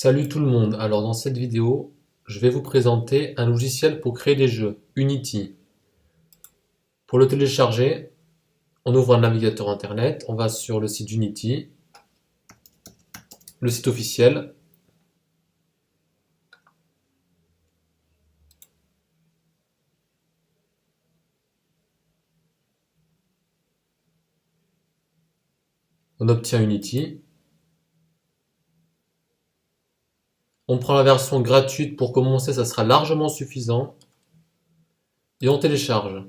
Salut tout le monde, alors dans cette vidéo, je vais vous présenter un logiciel pour créer des jeux, Unity. Pour le télécharger, on ouvre un navigateur internet, on va sur le site Unity, le site officiel. On obtient Unity. On prend la version gratuite pour commencer, ça sera largement suffisant. Et on télécharge.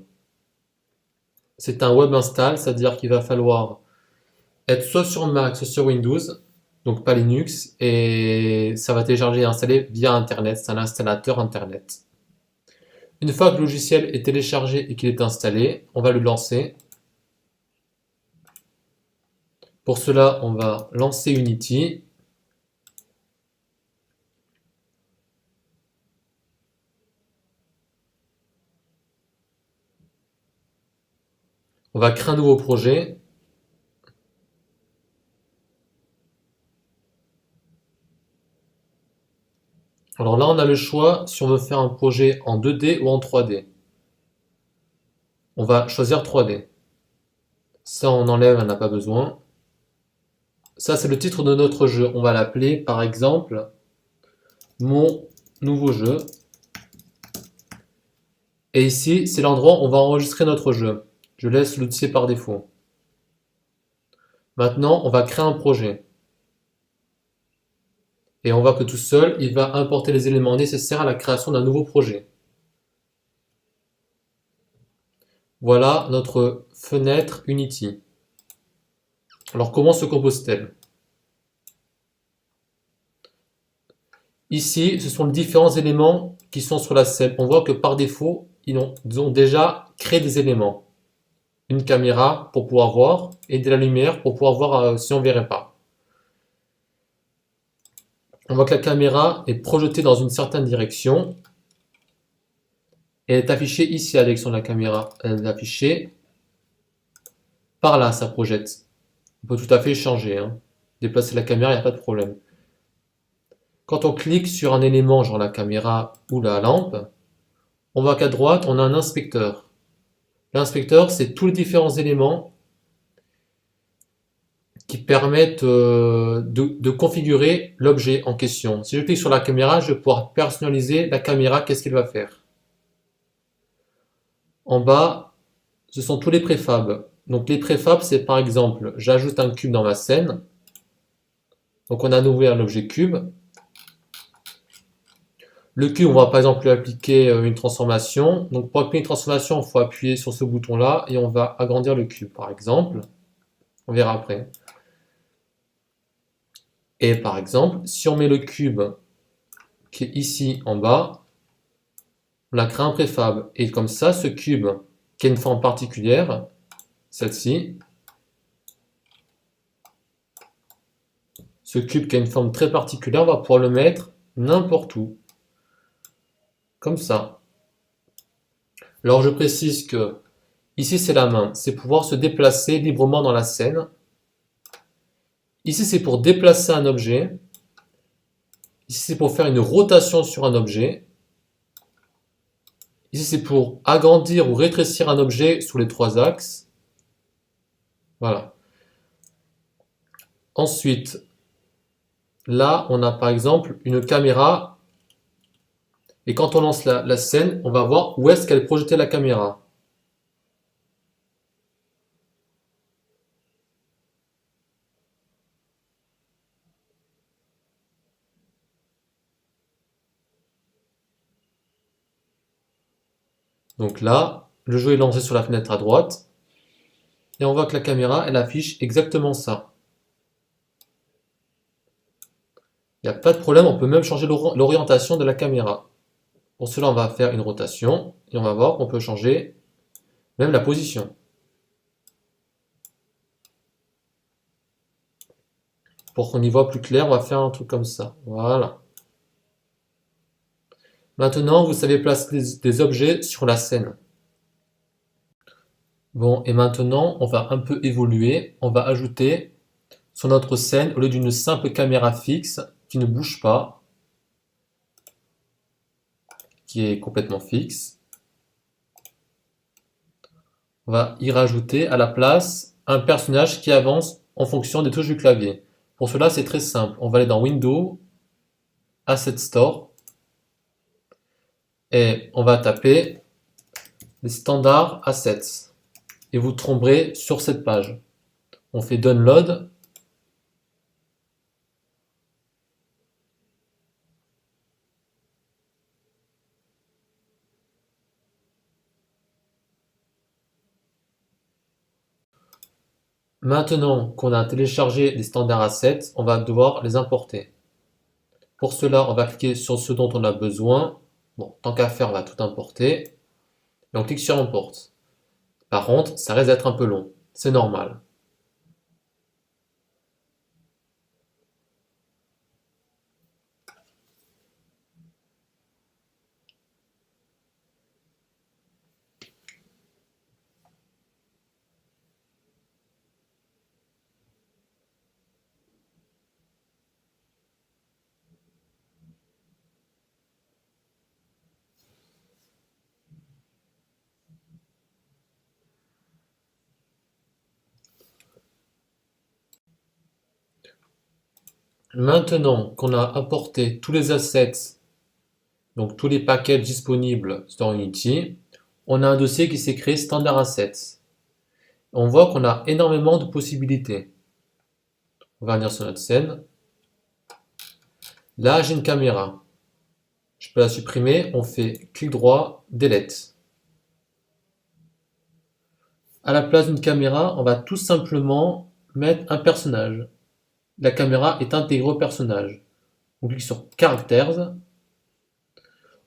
C'est un web install, c'est-à-dire qu'il va falloir être soit sur Mac, soit sur Windows, donc pas Linux, et ça va télécharger et installer via Internet, c'est un installateur Internet. Une fois que le logiciel est téléchargé et qu'il est installé, on va le lancer. Pour cela, on va lancer Unity. On va créer un nouveau projet. Alors là, on a le choix si on veut faire un projet en 2D ou en 3D. On va choisir 3D. Ça, on enlève, on n'a pas besoin. Ça, c'est le titre de notre jeu. On va l'appeler, par exemple, mon nouveau jeu. Et ici, c'est l'endroit où on va enregistrer notre jeu. Je laisse l'outil par défaut. Maintenant, on va créer un projet. Et on voit que tout seul, il va importer les éléments nécessaires à la création d'un nouveau projet. Voilà notre fenêtre Unity. Alors comment se compose-t-elle? Ici, ce sont les différents éléments qui sont sur la scène. On voit que par défaut, ils ont déjà créé des éléments. Une caméra pour pouvoir voir et de la lumière pour pouvoir voir si on ne verrait pas. On voit que la caméra est projetée dans une certaine direction. Et elle est affichée ici, la direction de la caméra. Elle est affichée par là, ça projette. On peut tout à fait changer. Déplacer la caméra, il n'y a pas de problème. Quand on clique sur un élément, genre la caméra ou la lampe, on voit qu'à droite, on a un inspecteur. L'inspecteur, c'est tous les différents éléments qui permettent de configurer l'objet en question. Si je clique sur la caméra, je vais pouvoir personnaliser la caméra, qu'est-ce qu'elle va faire. En bas, ce sont tous les préfabs. Donc les préfabs, c'est par exemple, j'ajoute un cube dans ma scène. Donc on a nouveau un objet cube. Le cube, on va par exemple lui appliquer une transformation. Donc pour appliquer une transformation, il faut appuyer sur ce bouton-là et on va agrandir le cube, par exemple. On verra après. Et par exemple, si on met le cube qui est ici en bas, on a créé un préfab. Et comme ça, ce cube qui a une forme particulière, celle-ci, ce cube qui a une forme très particulière, on va pouvoir le mettre n'importe où. Comme ça. Alors je précise que ici c'est la main, c'est pouvoir se déplacer librement dans la scène. Ici c'est pour déplacer un objet. Ici c'est pour faire une rotation sur un objet. Ici c'est pour agrandir ou rétrécir un objet sur les trois axes. Voilà. Ensuite, là on a par exemple une caméra. Et quand on lance la scène, on va voir où est-ce qu'elle projetait la caméra. Donc là, le jeu est lancé sur la fenêtre à droite. Et on voit que la caméra, elle affiche exactement ça. Il n'y a pas de problème, on peut même changer l'orientation de la caméra. Pour cela, on va faire une rotation. Et on va voir qu'on peut changer même la position. Pour qu'on y voit plus clair, on va faire un truc comme ça. Voilà. Maintenant, vous savez placer des objets sur la scène. Bon, et maintenant, on va un peu évoluer. On va ajouter sur notre scène, au lieu d'une simple caméra fixe, qui ne bouge pas, qui est complètement fixe. On va y rajouter à la place un personnage qui avance en fonction des touches du clavier. Pour cela, c'est très simple. On va aller dans Windows, Asset Store, et on va taper les standards assets. Et vous tomberez sur cette page. On fait Download. Maintenant qu'on a téléchargé les standards assets, on va devoir les importer. Pour cela, on va cliquer sur ce dont on a besoin. Bon, tant qu'à faire, on va tout importer. Et on clique sur Import. Par contre, ça risque d'être un peu long. C'est normal. Maintenant qu'on a importé tous les assets, donc tous les paquets disponibles dans Unity, on a un dossier qui s'est créé Standard Assets. On voit qu'on a énormément de possibilités. On va venir sur notre scène. Là, j'ai une caméra. Je peux la supprimer. On fait clic droit, Delete. À la place d'une caméra, on va tout simplement mettre un personnage. La caméra est intégrée au personnage. On clique sur Characters.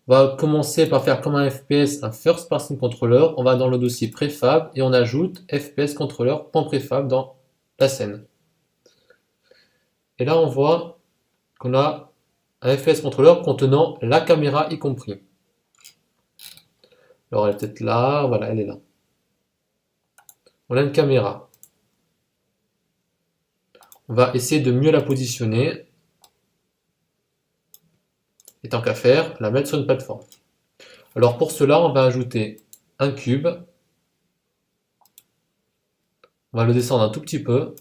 On va commencer par faire comme un FPS, un First Person Controller. On va dans le dossier Prefab et on ajoute FPS Controller.prefab dans la scène. Et là, on voit qu'on a un FPS Controller contenant la caméra y compris. Alors, elle est peut-être là. Voilà, elle est là. On a une caméra. On va essayer de mieux la positionner. Et tant qu'à faire, la mettre sur une plateforme. Alors pour cela, on va ajouter un cube. On va le descendre un tout petit peu.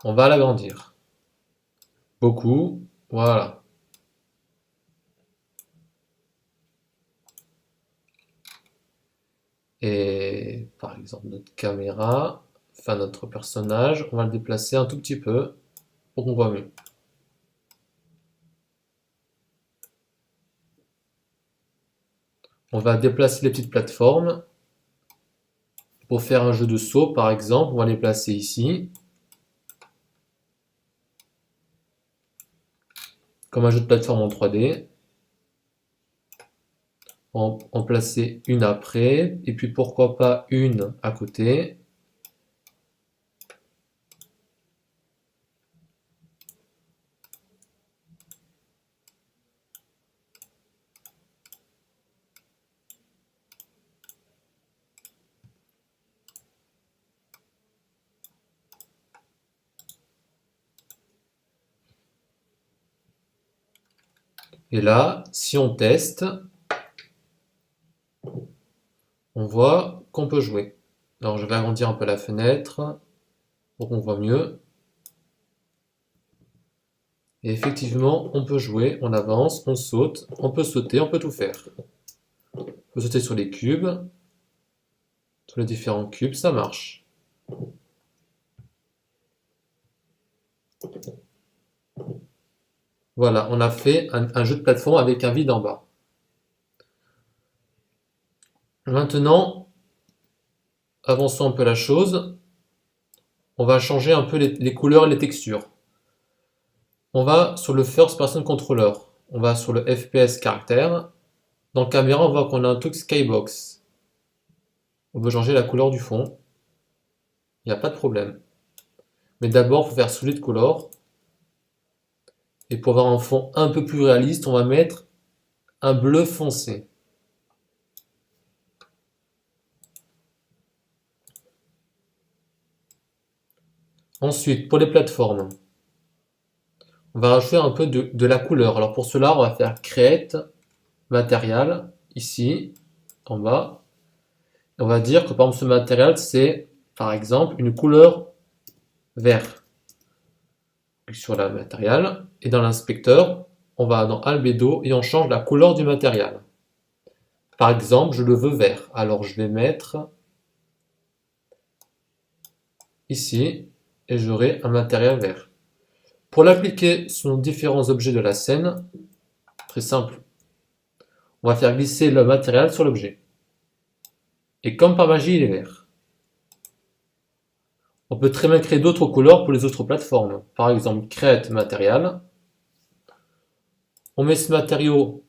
On va l'agrandir. Beaucoup. Voilà. Et par exemple, notre caméra, enfin notre personnage, on va le déplacer un tout petit peu pour qu'on voit mieux. On va déplacer les petites plateformes. Pour faire un jeu de saut, par exemple, on va les placer ici. Comme un jeu de plateforme en 3D. En placer une après, et puis pourquoi pas une à côté. Et là, si on teste, on voit qu'on peut jouer. Alors je vais agrandir un peu la fenêtre pour qu'on voit mieux. Et effectivement, on peut jouer, on avance, on saute, on peut sauter, on peut tout faire. On peut sauter sur les cubes, sur les différents cubes, ça marche. Voilà, on a fait un jeu de plateforme avec un vide en bas. Maintenant, avançons un peu la chose. On va changer un peu les couleurs et les textures. On va sur le First Person Controller. On va sur le FPS Character. Dans Caméra, on voit qu'on a un truc Skybox. On veut changer la couleur du fond. Il n'y a pas de problème. Mais d'abord, il faut faire Solid Color. Et pour avoir un fond un peu plus réaliste, on va mettre un bleu foncé. Ensuite, pour les plateformes, On va rajouter un peu de la couleur. Alors pour cela, on va faire create material ici en bas. Et on va dire que par exemple ce matériel c'est par exemple une couleur vert. Clique sur le matériel et dans l'inspecteur, on va dans albedo et on change la couleur du matériel. Par exemple, je le veux vert. Alors je vais mettre ici et j'aurai un matériel vert. Pour l'appliquer sur différents objets de la scène, très simple, on va faire glisser le matériel sur l'objet. Et comme par magie, il est vert. On peut très bien créer d'autres couleurs pour les autres plateformes. Par exemple, create material. On met ce matériau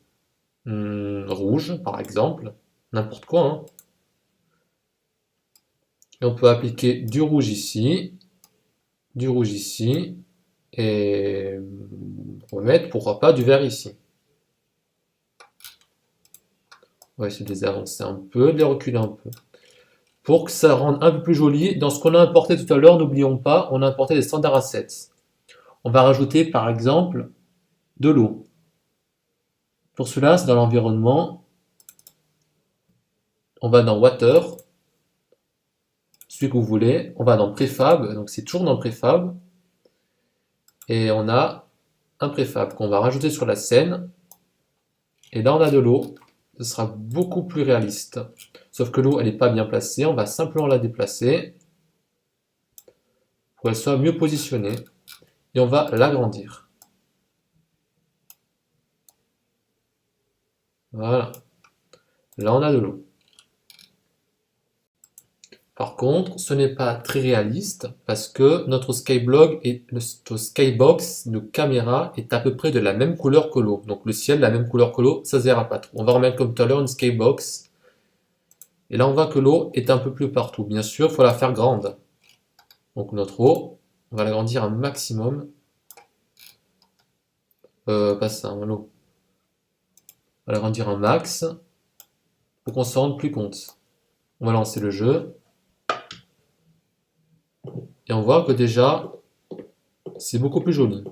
rouge, par exemple, n'importe quoi, hein. Et on peut appliquer du rouge ici, et remettre, pourquoi pas, du vert ici. On va essayer de les avancer un peu, de les reculer un peu. Pour que ça rende un peu plus joli, dans ce qu'on a importé tout à l'heure, n'oublions pas, on a importé des standard assets. On va rajouter, par exemple, de l'eau. Pour cela, c'est dans l'environnement. On va dans Water, celui que vous voulez. On va dans Préfab, donc c'est toujours dans Préfab. Et on a un préfab qu'on va rajouter sur la scène. Et là, on a de l'eau. Ce sera beaucoup plus réaliste. Sauf que l'eau, elle n'est pas bien placée. On va simplement la déplacer pour qu'elle soit mieux positionnée. Et on va l'agrandir. Voilà. Là, on a de l'eau. Par contre, ce n'est pas très réaliste parce que notre skybox de caméra est à peu près de la même couleur que l'eau. Donc le ciel, la même couleur que l'eau, ça ne se verra pas trop. On va remettre comme tout à l'heure une skybox. Et là, on voit que l'eau est un peu plus partout. Bien sûr, il faut la faire grande. Donc notre eau, on va l'agrandir un maximum. Pas ça, hein, l'eau. On va l'agrandir un max pour qu'on s'en rende plus compte. On va lancer le jeu. Et on voit que déjà, c'est beaucoup plus joli.